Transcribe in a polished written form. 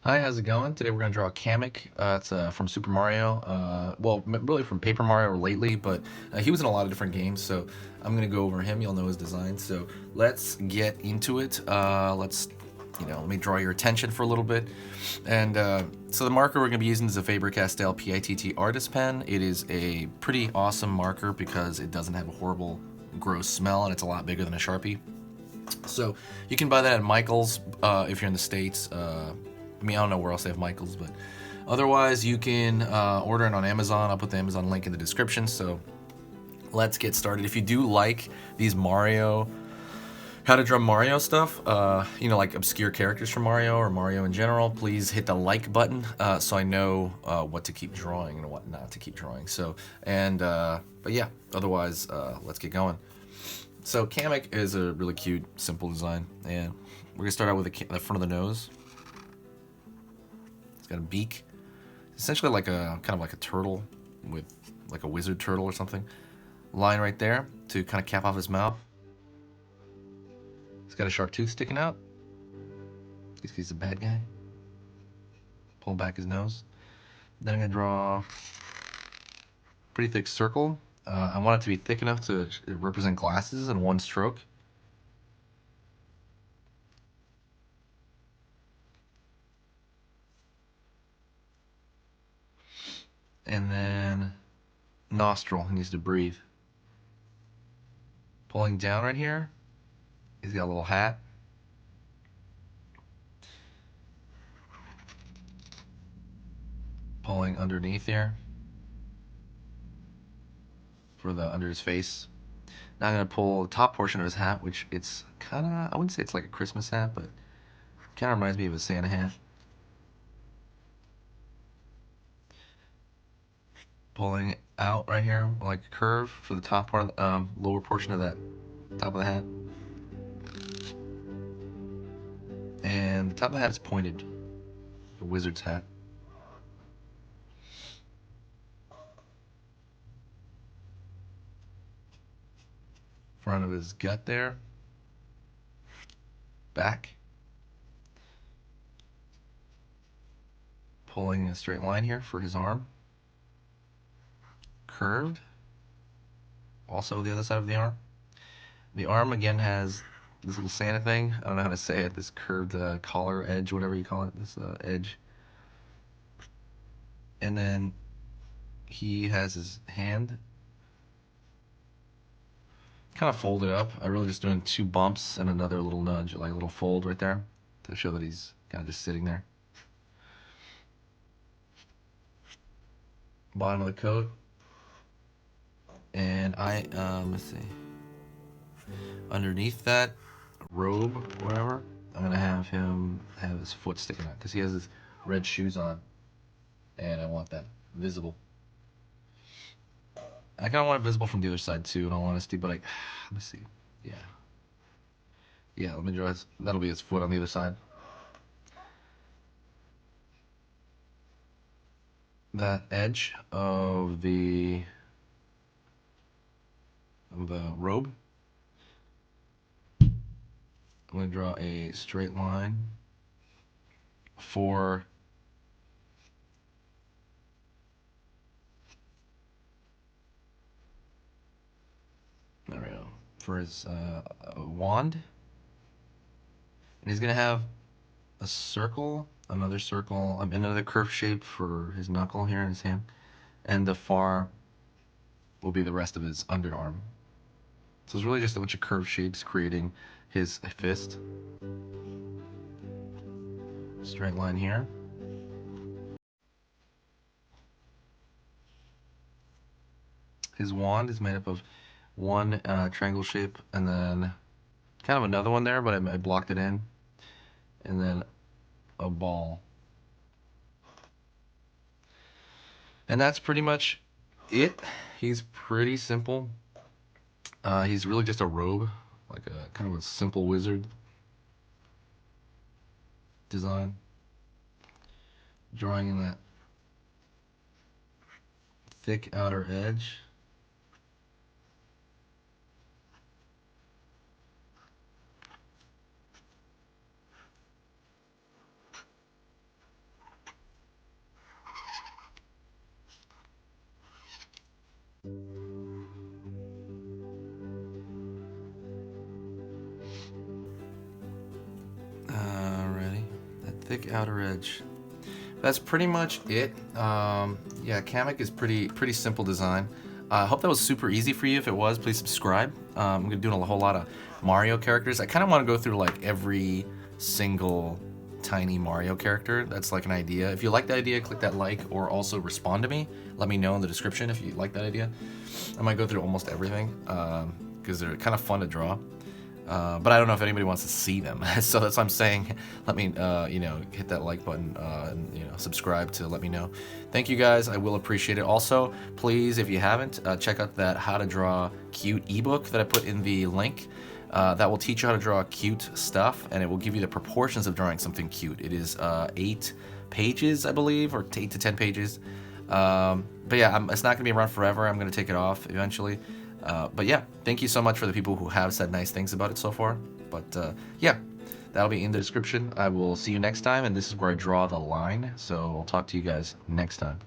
Hi, how's it going? Today we're going to draw Kamek. It's from Super Mario. Well, really from Paper Mario lately, but he was in a lot of different games, so I'm going to go over him. You'll know his design. So let's get into it. Let me draw your attention for a little bit. And so the marker we're going to be using is a Faber-Castell PITT Artist Pen. It is a pretty awesome marker because it doesn't have a horrible, gross smell, and it's a lot bigger than a Sharpie. So you can buy that at Michael's if you're in the States. I don't know where else they have Michael's, but otherwise you can order it on Amazon. I'll put the Amazon link in the description. So let's get started. If you do like these how to draw Mario stuff, like obscure characters from Mario or Mario in general, please hit the like button so I know what to keep drawing and what not to keep drawing. But yeah, otherwise, let's get going. So Kamek is a really cute, simple design, and we're gonna start out with the front of the nose. It's got a beak, essentially like a turtle with like a wizard turtle or something. Line right there to kind of cap off his mouth. He's got a sharp tooth sticking out. He's a bad guy. Pull back his nose. Then I'm gonna draw a pretty thick circle. I want it to be thick enough to represent glasses in one stroke. And then nostril, he needs to breathe. Pulling down right here, he's got a little hat. Pulling underneath here for the under his face. Now I'm gonna pull the top portion of his hat, which it's I wouldn't say it's like a Christmas hat, but kind of reminds me of a Santa hat. Pulling out right here, like a curve for the top part of the lower portion of that top of the hat. And the top of the hat is pointed, the wizard's hat. Front of his gut there. Back. Pulling a straight line here for his arm. Curved. Also the other side of the arm. The arm again has this little Santa thing. I don't know how to say it. This curved collar edge, whatever you call it. This edge. And then he has his hand kind of folded up. I really just doing two bumps and another little nudge, like a little fold right there to show that he's kind of just sitting there. Bottom of the coat. And let's see. Underneath that robe, whatever, I'm gonna have him have his foot sticking out because he has his red shoes on, and I want that visible. I kind of want it visible from the other side too, in all honesty. But let me see. Yeah, yeah. Let me draw his. That'll be his foot on the other side. That edge of the robe. I'm going to draw a straight line for there we go, for his wand, and he's going to have a circle, another circle, another curved shape for his knuckle here in his hand, and the far will be the rest of his underarm. So it's really just a bunch of curved shapes creating his fist. Straight line here. His wand is made up of one triangle shape and then kind of another one there, but I blocked it in, and then a ball. And that's pretty much it. He's pretty simple. He's really just a robe, like a kind of a simple wizard design. Drawing in that thick outer edge. Alrighty, that thick outer edge. That's pretty much it. Yeah, Kamek is pretty simple design. I hope that was super easy for you. If it was, please subscribe. I'm gonna do a whole lot of Mario characters. I kind of want to go through like every single tiny Mario character. That's like an idea. If you like that idea, click that like, or also respond to me. Let me know in the description if you like that idea. I might go through almost everything because they're kind of fun to draw. But I don't know if anybody wants to see them, so that's what I'm saying. Let me, hit that like button and subscribe to let me know. Thank you guys. I will appreciate it. Also, please, if you haven't, check out that How to Draw Cute ebook that I put in the link. That will teach you how to draw cute stuff, and it will give you the proportions of drawing something cute. It is 8 pages, I believe, or 8 to 10 pages. But yeah, it's not going to be around forever. I'm going to take it off eventually. But yeah, thank you so much for the people who have said nice things about it so far. But yeah, that'll be in the description. I will see you next time, and this is where I draw the line. So I'll talk to you guys next time.